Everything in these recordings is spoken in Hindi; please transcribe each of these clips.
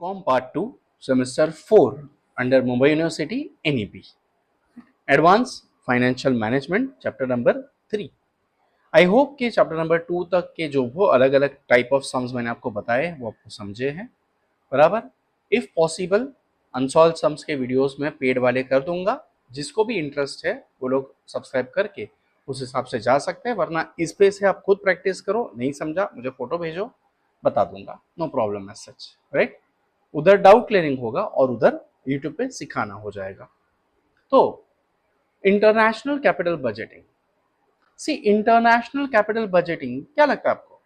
MCOM Part 2, Semester 4 under Mumbai University NEP. Advanced Financial Management, Chapter number 3. I hope कि चैप्टर नंबर 2 तक के जो वो अलग अलग टाइप ऑफ सम्स मैंने आपको बताए वो आपको समझे हैं बराबर. इफ पॉसिबल अनसॉल्व सम्स के वीडियोस में पेड वाले कर दूंगा. जिसको भी इंटरेस्ट है वो लोग सब्सक्राइब करके उस हिसाब से जा सकते हैं, वरना इस पे से आप खुद प्रैक्टिस करो. नहीं समझा मुझे फोटो भेजो, बता दूंगा, no problem as such, right. उधर डाउट क्लियरिंग होगा और उधर यूट्यूब पे सिखाना हो जाएगा. तो international capital budgeting. See international capital budgeting क्या लगता है आपको?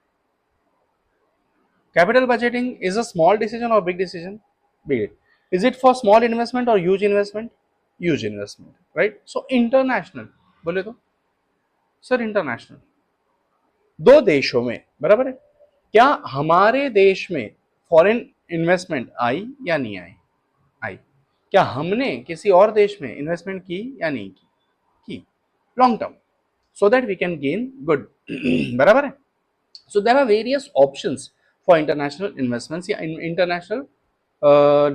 Capital budgeting is a small decision और big decision? Big. Is it for small investment और huge investment? Huge investment, right. So international बोले तो सर इंटरनेशनल दो देशों में बराबर है. क्या हमारे देश में फॉरेन इन्वेस्टमेंट आई या नहीं आई? आई. क्या हमने किसी और देश में इन्वेस्टमेंट की या नहीं की? Long term, so that we can gain good. बराबर है. So there are various options for international investments या international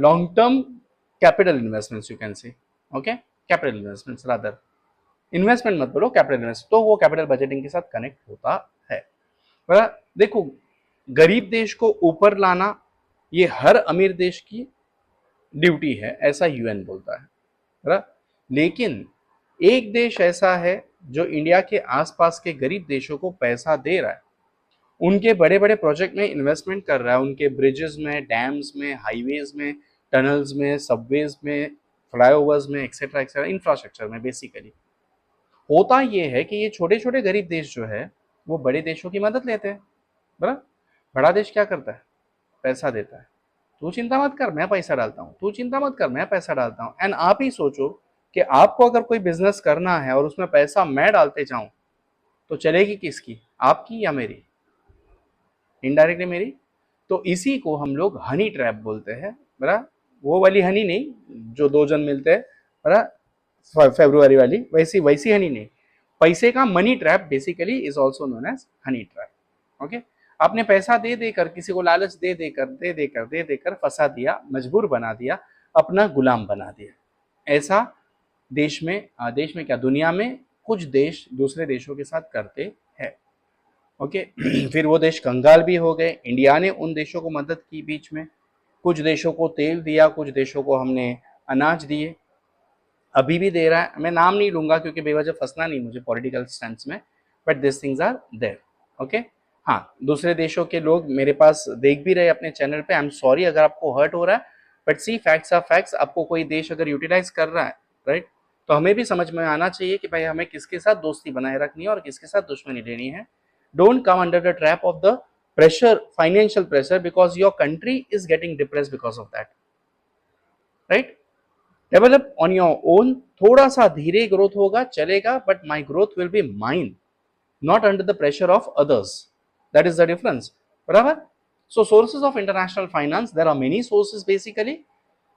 long term capital investments you can say. Okay, capital investments rather. Investment मत बोलो, कैपिटल इन्वेस्ट. तो वो कैपिटल बजटिंग के साथ कनेक्ट होता है. बराबर. देखो, गरीब देश को ऊपर लाना ये हर अमीर देश की ड्यूटी है, ऐसा यूएन बोलता है. बराबर. लेकिन एक देश ऐसा है जो इंडिया के आसपास के गरीब देशों को पैसा दे रहा है, उनके बड़े बड़े प्रोजेक्ट में इन्वेस्टमेंट कर रहा है, उनके ब्रिजेस में, डैम्स में, हाईवेज में, टनल्स में, सबवेज में, फ्लाईओवर्स में, एक्सेट्रा एक्सेट्रा इंफ्रास्ट्रक्चर में. बेसिकली होता ये है कि ये छोटे छोटे गरीब देश जो है वो बड़े देशों की मदद लेते हैं. बराबर. बड़ा देश क्या करता है? पैसा देता है. तू चिंता मत कर, मैं पैसा डालता हूँ. तू चिंता मत कर, मैं पैसा डालता हूँ. एंड आप ही सोचो कि आपको अगर कोई बिजनेस करना है और उसमें पैसा मैं डालते जाऊं तो चलेगी किसकी, आपकी या मेरी? इनडायरेक्टली मेरी. तो इसी को हम लोग हनी ट्रैप बोलते हैं. बरा. वो वाली हनी नहीं जो 2 जन मिलते हैं बरा फेब्रुआरी वाली, वैसी हनी नहीं. पैसे का money trap basically is also known as honey trap. Okay. आपने पैसा दे देकर, किसी को लालच दे देकर फंसा दिया, मजबूर बना दिया, अपना गुलाम बना दिया. ऐसा देश में क्या, दुनिया में कुछ देश दूसरे देशों के साथ करते हैं. ओके. फिर वो देश कंगाल भी हो गए. इंडिया ने उन देशों को मदद की बीच में. कुछ देशों को तेल दिया, कुछ देशों को हमने अनाज दिए, अभी भी दे रहा है. मैं नाम नहीं लूंगा क्योंकि बेवजह फंसना नहीं मुझे पॉलिटिकल स्टैंड में, but this things are there. Okay. हाँ, दूसरे देशों के लोग मेरे पास देख भी रहे अपने चैनल पे. आई एम सॉरी अगर आपको हर्ट हो रहा है, but see facts are facts. आपको कोई देश अगर यूटिलाइज कर रहा है, राइट, तो हमें भी समझ में आना चाहिए कि भाई हमें किसके साथ दोस्ती बनाए रखनी है और किसके साथ दुश्मनी लेनी है. Don't come under the trap of the pressure, financial pressure, because your country is getting depressed because of that. Right. Develop on your own. थोड़ा सा धीरे ग्रोथ होगा, चलेगा, but my growth will be mine, not under the pressure of others. That is the difference. बराबर. So sources of international finance, there are many sources basically.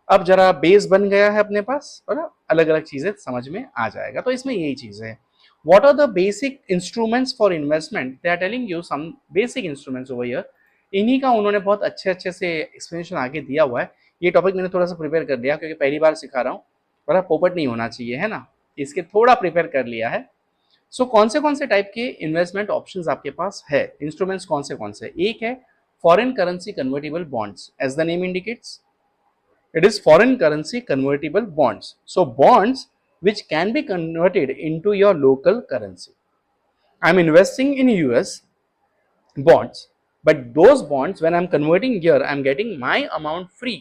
अब जरा बेस बन गया है अपने पास, बराबर, अलग अलग चीजें समझ में आ जाएगा. तो इसमें यही चीज है. What are the basic instruments for investment? They are telling you some basic instruments over here. इन्हीं का उन्होंने बहुत अच्छे से एक्सप्लेनेशन आगे दिया हुआ है. ये टॉपिक मैंने थोड़ा सा प्रिपेयर कर लिया क्योंकि पहली बार सिखा रहा हूँ, बड़ा पोपट नहीं होना चाहिए, है ना. इसके थोड़ा प्रिपेयर कर लिया है. सो कौन से टाइप के इन्वेस्टमेंट ऑप्शंस आपके पास है, इंस्ट्रूमेंट्स कौन से? एक है foreign currency convertible bonds. As the name indicates, it is foreign currency convertible bonds. So bonds which can be converted into your local currency. I'm investing in US bonds, but those bonds when I'm converting here, I'm getting my amount free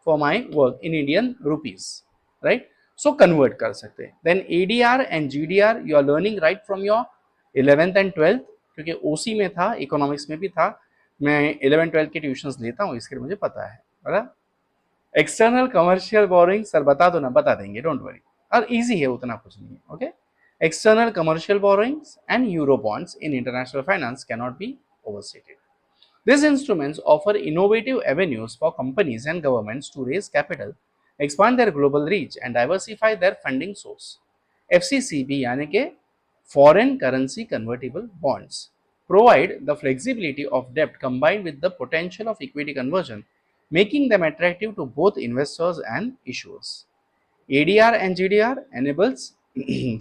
for my work in Indian rupees, right? So convert कर सकते हैं. Then ADR and GDR you are learning right from your 11th and 12th, क्योंकि OC में था, इकोनॉमिक्स में भी था. मैं 11-12 के ट्यूशंस लेता हूँ, इसके लिए मुझे पता है. बराबर. एक्सटर्नल कमर्शियल बोरोइंग, सर बता दो ना, बता देंगे, डोंट वरी, और इजी है, उतना कुछ नहीं है. Okay. External commercial borrowings and euro bonds in international finance can not be overstated. These instruments offer innovative avenues for companies and governments to raise capital, expand their global reach and diversify their funding source. FCCB यानी के Foreign Currency Convertible Bonds provide the flexibility of debt combined with the potential of equity conversion making them attractive to both investors and issuers. ADR and GDR enables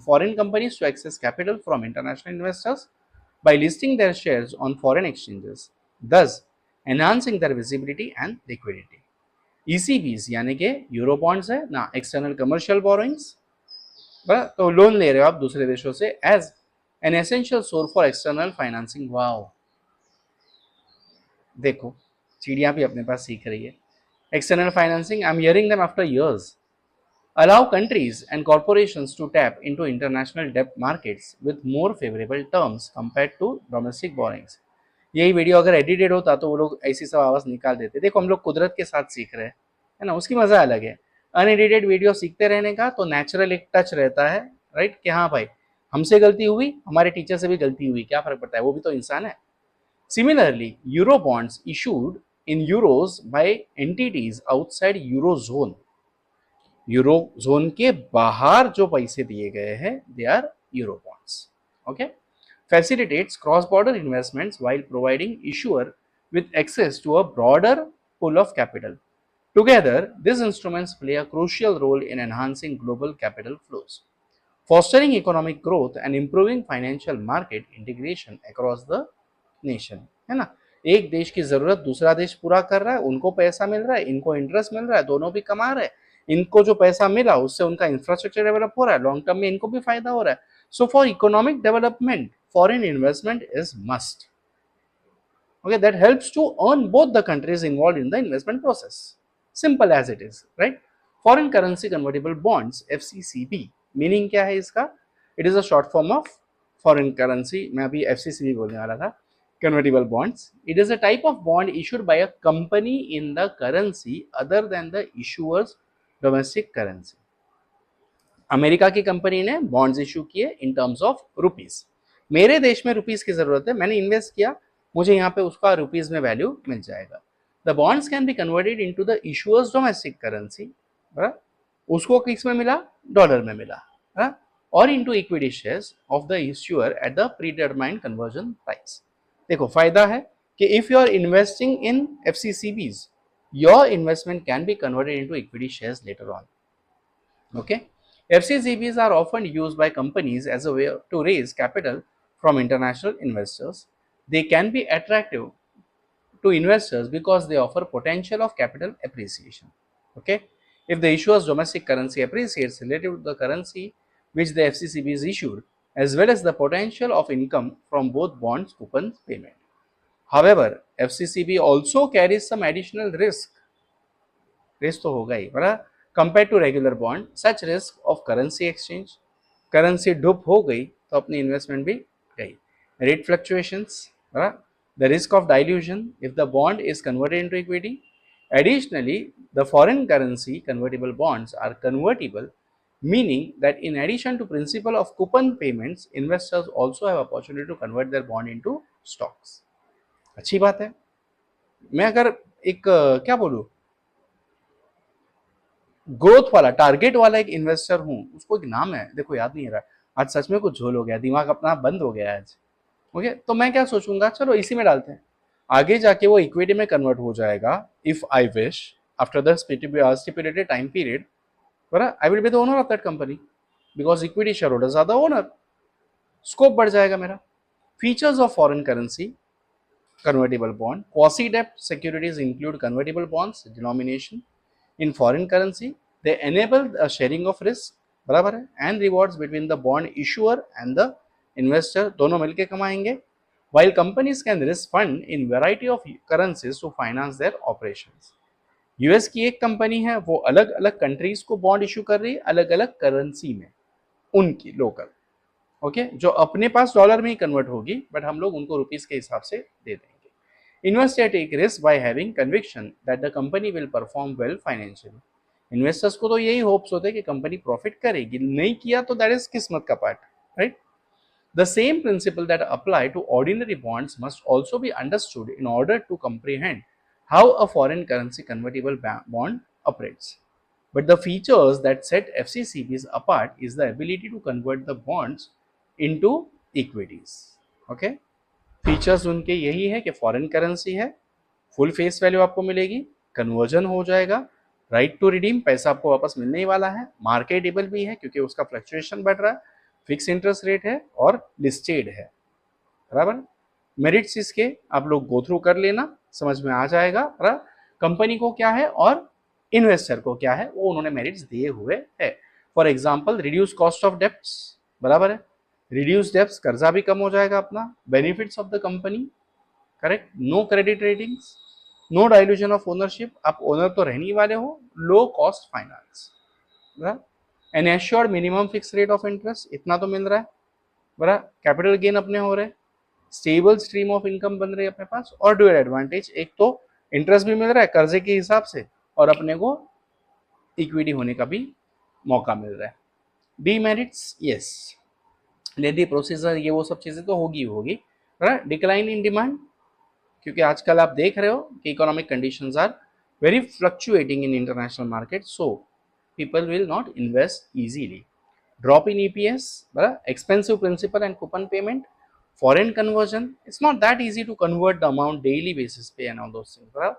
foreign companies to access capital from international investors by listing their shares on foreign exchanges, thus enhancing their visibility and liquidity. ECBs यानी कि यूरो बॉन्ड्स है ना, एक्सटर्नल कमर्शियल बोरोइंग्स, तो लोन ले रहे हो आप दूसरे देशों से as an essential source for external financing. Wow, देखो चिड़िया भी अपने पास सीख रही है. External financing, I am hearing them after years, allow countries and corporations to tap into international debt markets with more favorable terms compared to domestic borrowings. यही वीडियो अगर एडिटेड होता तो वो लोग ऐसी सब आवाज निकाल देते. देखो हम लोग कुदरत के साथ सीख रहे हैं, है ना, उसकी मजा अलग है. अनएडिटेड वीडियो सीखते रहने का तो नेचुरल एक टच रहता है, राइट, कि हाँ भाई हमसे गलती हुई, हमारे टीचर से भी गलती हुई, क्या फर्क पड़ता है, वो भी तो इंसान है. Similarly euro bonds issued in euros by entities outside euro zone, euro zone के बाहर जो पैसे दिए गए हैं they are euro bonds. Okay, facilitates cross border investments while providing issuer with access to a broader pool of capital. Together, these instruments play a crucial role in enhancing global capital flows, fostering economic growth and improving financial market integration across the nation. है ना, एक देश की जरूरत दूसरा देश पूरा कर रहा है, उनको पैसा मिल रहा है, इनको इंटरेस्ट मिल रहा है, दोनों भी कमा रहे हैं. इनको जो पैसा मिला उससे उनका इंफ्रास्ट्रक्चर डेवलप हो रहा है, लॉन्ग टर्म में इनको भी फायदा हो रहा है. So for economic development foreign investment is must. Okay, that helps to earn both the countries involved in the investment process. Simple as it is, right? Foreign currency convertible bonds, FCCB, meaning क्या है इसका? It is a short form of foreign currency. मैं अभी FCCB बोलने वाला था. Convertible bonds. It is a type of bond issued by a company in the currency other than the issuer's domestic currency. America की कंपनी ने बॉन्ड्स इशू किए इन टर्म्स ऑफ रुपीज. मेरे देश में रुपीज की जरूरत है, मैंने इन्वेस्ट किया, मुझे यहाँ पे उसका रुपीज में वैल्यू मिल जाएगा. The bonds can be converted into the issuer's domestic currency, उसको किस में मिला, डॉलर में मिला, और into equity shares of the issuer at the predetermined conversion price. देखो फायदा है कि if you are investing in FCCBs, your investment can be converted into equity shares later on. Okay, FCCBs are often used by companies as a way to raise capital from international investors. They can be attractive to investors because they offer potential of capital appreciation. Okay, if the issuer's domestic currency appreciates relative to the currency which the FCCB is issued, as well as the potential of income from both bonds coupon payment. However, FCCB also carries some additional risk. Risk तो होगा ही, बड़ा compared to regular bond, such risk of currency exchange, currency डुप हो गई तो अपनी इन्वेस्टमेंट भी गई. Rate fluctuations, the risk of dilution if the bond is converted into equity. Additionally, the foreign currency convertible bonds are convertible, meaning that in addition to principle of coupon payments, investors also have opportunity to convert their bond into stocks. अच्छी बात है. मैं अगर एक क्या बोलूं, ग्रोथ वाला, टारगेट वाला एक इन्वेस्टर हूं, उसको एक नाम है, देखो याद नहीं आ रहा, आज सच में कुछ झोल हो गया, दिमाग अपना बंद हो गया आज. ओके, तो मैं क्या सोचूंगा, चलो इसी में डालते हैं, आगे जाके वो इक्विटी में कन्वर्ट हो जाएगा if I wish after the stipulated time period, I will be the owner of that company because equity share holders are the owner. Scope बढ़ जाएगा मेरा. Features of foreign currency convertible bond. Quasi-debt securities include convertible bonds denomination in foreign currency. They enable a sharing of risk, बराबर है, and rewards between the bond issuer and the investor, दोनों मिलके कमाएंगे. While companies can raise fund in variety of currencies to finance their operations. US की एक कंपनी है, वो अलग अलग कंट्रीज को बॉन्ड इशू कर रही है अलग अलग करेंसी में, उनकी लोकल, ओके, जो अपने पास डॉलर में ही कन्वर्ट होगी, बट हम लोग उनको रुपीस के हिसाब से दे देंगे. Investors take risk by having conviction that the company will perform well financially. Investors को तो यही होप्स होते हैं कि कंपनी प्रॉफिट करेगी, नहीं किया तो दैट इज किस्मत का part, right. The same principle that apply to ordinary bonds must also be understood in order to comprehend how a foreign currency convertible bond operates. But the features that set FCCBs apart is the ability to convert the bonds into equities. Okay? Features उनके यही है कि फॉरेन करेंसी है, फुल फेस वैल्यू आपको मिलेगी, कन्वर्जन हो जाएगा, राइट टू रिडीम, पैसा आपको वापस मिलने ही वाला है, मार्केटेबल भी है क्योंकि उसका फ्लक्चुएशन बढ़ रहा है, फिक्स इंटरेस्ट रेट है और लिस्टेड है, बराबर। मेरिट्स इसके आप लोग गो थ्रू कर लेना, समझ में आ जाएगा, कंपनी को क्या है और इन्वेस्टर को क्या है वो उन्होंने मेरिट्स दिए हुए है। For example reduce cost of डेप्ट, बराबर है, रिड्यूस डेप्ट, कर्जा भी कम हो जाएगा अपना, benefits of the company, correct, no credit ratings, no dilution of ownership, आप ओनर तो रहने वाले हो, low cost finance, an assured minimum fix rate of interest, इतना तो मिल रहा है, बरा, कैपिटल गेन अपने हो रहे, स्टेबल स्ट्रीम ऑफ इनकम बन रही है अपने पास, और डुअल एडवांटेज, एक तो इंटरेस्ट भी मिल रहा है कर्जे के हिसाब से और अपने को इक्विटी होने का भी मौका मिल रहा है। डीमेरिट्स, यस, लेडी प्रोसीजर, ये वो सब चीजें तो होगी, डिक्लाइन इन डिमांड, क्योंकि आजकल आप देख रहे हो कि economic conditions are very fluctuating in international market, so people will not invest easily. Drop in EPS, expensive principal and coupon payment, foreign conversion, it's not that easy to convert the amount daily basis पे and all those things, बराबर।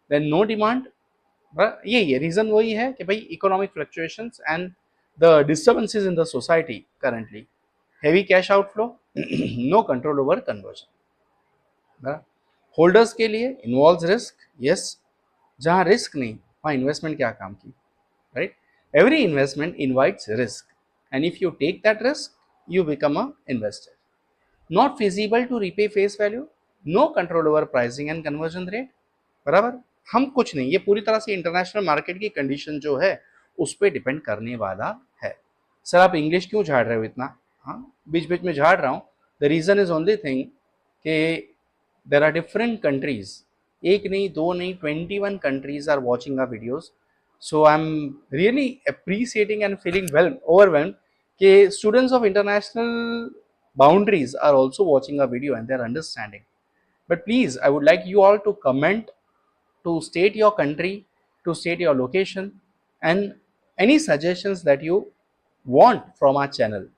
then no demand, यही है रीजन, वही है कि भाई economic fluctuations and the disturbances in the society currently, heavy cash outflow, no control over conversion. Holders के लिए इन्वॉल्व्स रिस्क, यस, जहां रिस्क नहीं वहां इन्वेस्टमेंट क्या काम की, right. Every investment invites risk and if you take that risk you become a investor. Not feasible to repay face value, no control over pricing and conversion rate, बराबर। हम कुछ नहीं, ये पूरी तरह से इंटरनेशनल मार्केट की कंडीशन जो है उस पर डिपेंड करने वाला है। सर आप इंग्लिश क्यों झाड़ रहे हो इतना? हाँ, बीच बीच में झाड़ रहा हूँ, the reason is only thing कि देर आर डिफरेंट कंट्रीज, एक नहीं दो नहीं 21 countries are watching our videos, so I'm really appreciating and feeling overwhelmed कि students of international boundaries are also watching our video and they're understanding. But please, I would like you all to comment, to state your country, to state your location and any suggestions that you want from our channel,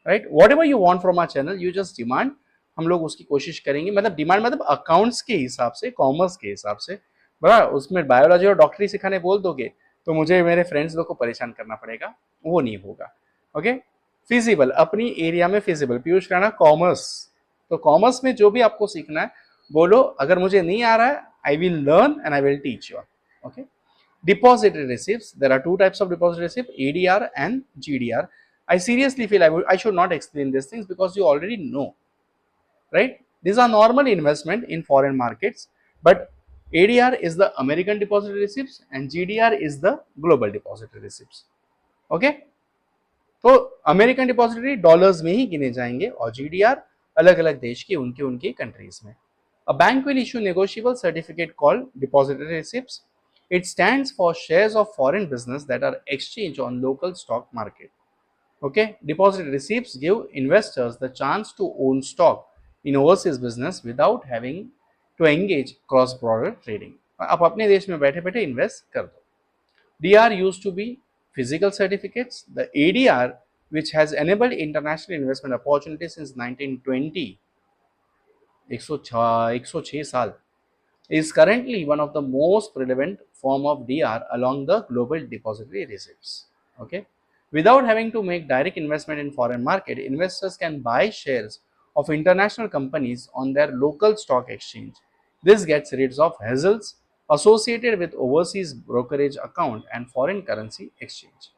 right? Whatever you want from our channel, you just demand, हम लोग उसकी कोशिश करेंगे, मतलब डिमांड मतलब अकाउंट्स के हिसाब से, कॉमर्स के हिसाब से, बड़ा उसमें बायोलॉजी और डॉक्टरी सिखाने बोल दोगे तो मुझे मेरे फ्रेंड्स लोग को परेशान करना पड़ेगा, वो नहीं होगा। ओके, फिजिबल, अपनी एरिया में फिजिबल, पीयूष राणा कॉमर्स, तो कॉमर्स में जो भी आपको सीखना है बोलो, अगर मुझे नहीं आ रहा है I will learn and I will teach you. Okay, depository receipts, there are two types of depository receipt, ADR and GDR. I seriously feel I should not explain these things because you already know, right? These are normal investment in foreign markets, but ADR is the American depository receipts and GDR is the global depository receipts. Okay, तो अमेरिकन डिपॉजिटरी डॉलर्स में ही गिने जाएंगे और जीडीआर अलग अलग देश की उनकी कंट्रीज में। A bank will issue negotiable certificate called depository receipts. It stands for shares of foreign business that are exchanged on local stock market. Okay, depository receipts give investors the chance to own stock in overseas business without having to engage cross-border trading. आप अपने देश में बैठे बैठे इन्वेस्ट कर दो। DR used to be physical certificates. The ADR, which has enabled international investment opportunities since 1920, 106 साल, is currently one of the most relevant form of DR along the global depository receipts. Okay, without having to make direct investment in foreign market, investors can buy shares of international companies on their local stock exchange. This gets rid of hassles associated with overseas brokerage account and foreign currency exchange.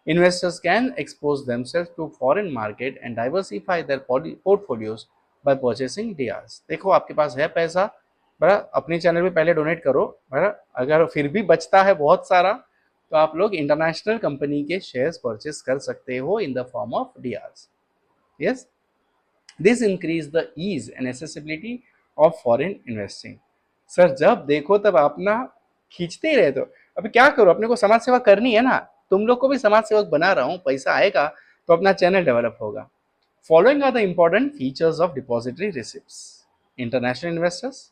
Investors can expose themselves to foreign market and diversify their portfolios by purchasing DRs. देखो आपके पास है पैसा, बड़ा अपने चैनल पे पहले डोनेट करो, बड़ा अगर फिर भी बचता है बहुत सारा तो आप लोग इंटरनेशनल कंपनी के शेयर्स परचेस कर सकते हो in the form of DRs. Yes, this increase the ease and accessibility of foreign investing. Sir जब देखो तब आप ना खींचते ही रहते हो, अब क्या करो, अपने को समाज सेवा करनी है ना, तुम लोग को भी समाज सेवक बना रहा हूँ, पैसा आएगा तो अपना चैनल डेवलप होगा। Following are the important features of depository receipts: international investors,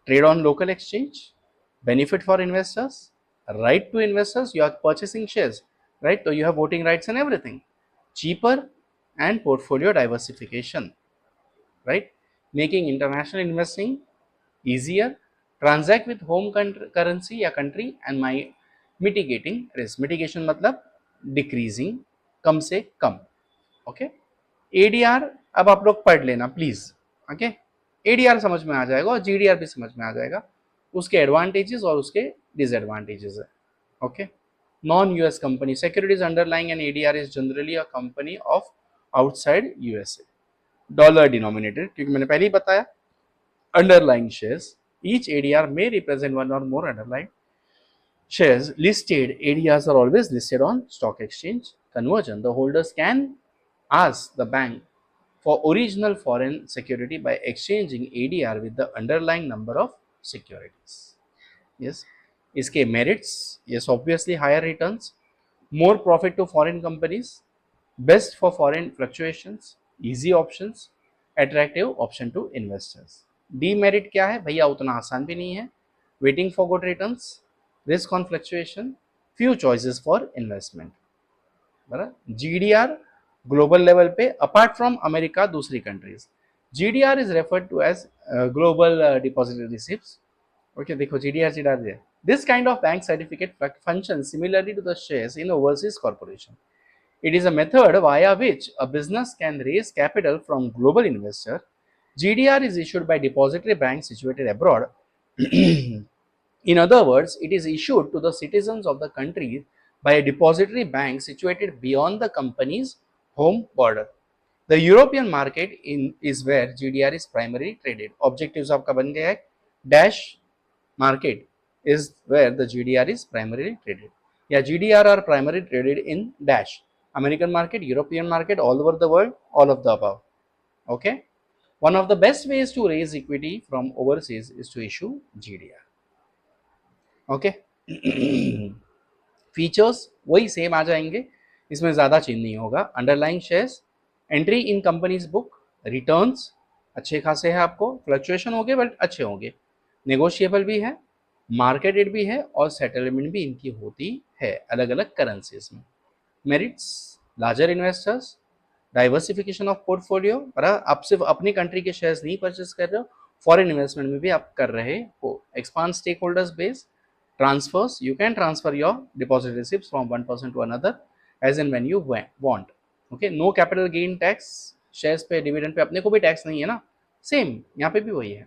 trade on local exchange, benefit for investors, right to investors, you are purchasing shares, right? So you have voting rights and everything. Cheaper and portfolio diversification, right? Making international investing easier, transact with home currency या country and my mitigating risk. Mitigation मतलब डिक्रीजिंग, कम से कम. ओके, एडीआर अब आप लोग पढ़ लेना प्लीज. ओके, एडीआर समझ में आ जाएगा और जीडीआर भी समझ में आ जाएगा, उसके एडवांटेजेस और उसके डिसएडवांटेजेस है. Okay, non US company securities underlying an ADR is generally a company of outside USA, dollar denominated, क्योंकि मैंने पहले ही बताया underlying shares. Each ADR may represent one or more underlying shares. Listed ADRs are always listed on stock exchange. Conversion: the holders can ask the bank for original foreign security by exchanging ADR with the underlying number of securities. Yes. इसके merits: yes, obviously higher returns, more profit to foreign companies, best for foreign fluctuations, easy options, attractive option to investors. Demerit क्या है भैया, उतना आसान भी नहीं है, waiting for good returns, risk on fluctuation, few choices for investment. बराबर. जीडीआर ग्लोबल लेवल पे अपार्ट फ्रॉम अमेरिका दूसरी countries, GDR is referred to as global depository receipts. Okay, देखो GDR GDR, this kind of bank certificate function similarly to the shares in overseas corporation. It is a method via which a business can raise capital from global investor. GDR is issued by depository banks situated abroad. In other words, it is issued to the citizens of the country by a depository bank situated beyond the company's home border. The European market is where GDR is primarily traded. Objectives आपका बन गया है, dash market is where the GDR is primarily traded. Yeah, GDR are primarily traded in dash. American market, European market, all over the world, all of the above. Okay, one of the best ways to raise equity from overseas is to issue GDR. Okay. Features वही सेम आ जाएंगे, इसमें ज़्यादा चेंज नहीं होगा. Underlying shares, entry in companies book, returns अच्छे खासे हैं आपको, फ्लक्चुएशन होंगे बट अच्छे होंगे, नेगोशिएबल भी है, मार्केटेड भी है और सेटलमेंट भी इनकी होती है अलग अलग करेंसीज में. Merits: larger investors, diversification of portfolio, आप सिर्फ अपनी कंट्री के शेयर्स नहीं परचेस कर रहे हो, फॉरेन इन्वेस्टमेंट में भी आप कर रहे हो. Expand stake holders base, transfers, you can transfer your deposit receipts from one person to another as and when you want. Okay, no capital gain tax, shares पे डिविडेंड पे अपने को भी टैक्स नहीं है ना, सेम यहाँ पे भी वही है.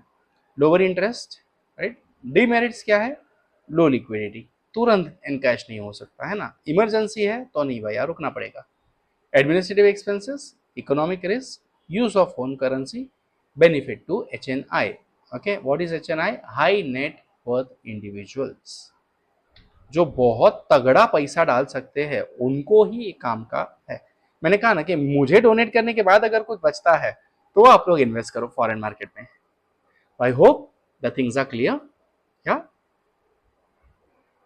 Lower interest, right. डीमेरिट्स क्या है, लो लिक्विडिटी, तुरंत इनकैश नहीं हो सकता है ना, इमरजेंसी है तो नहीं भैया रुकना पड़ेगा. Administrative expenses, economic risk, use of home currency, benefit to HNI. Okay, what is HNI? High net worth individuals, जो बहुत तगड़ा पैसा डाल सकते हैं उनको ही काम का है. मैंने कहा ना कि मुझे डोनेट करने के बाद अगर कुछ बचता है तो आप लोग इन्वेस्ट करो फॉरेन मार्केट में. I hope the things are clear. क्या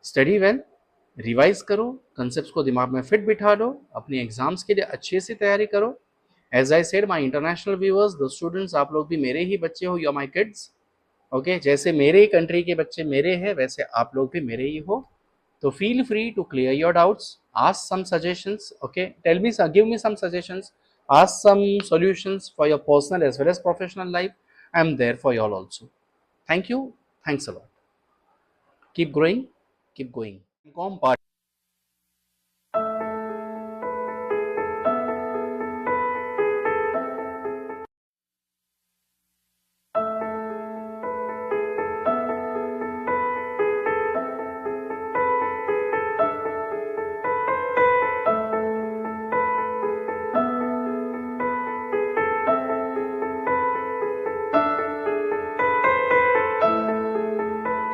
स्टडी वेल, रिवाइज करो, कंसेप्ट्स को दिमाग में फिट बिठा लो, अपनी एग्जाम्स के लिए अच्छे से तैयारी करो. As I said, my international viewers, the students, आप लोग भी मेरे ही बच्चे हो, you are my kids. Okay, जैसे मेरे कंट्री के बच्चे मेरे हैं वैसे आप लोग भी मेरे ही हो. तो feel free to clear your doubts, ask some suggestions. Okay, tell me, give me some suggestions, ask some solutions for your personal as well as professional life. I am there for you all also. Thank you, thanks a lot. Keep growing, keep going. कॉम पार्ट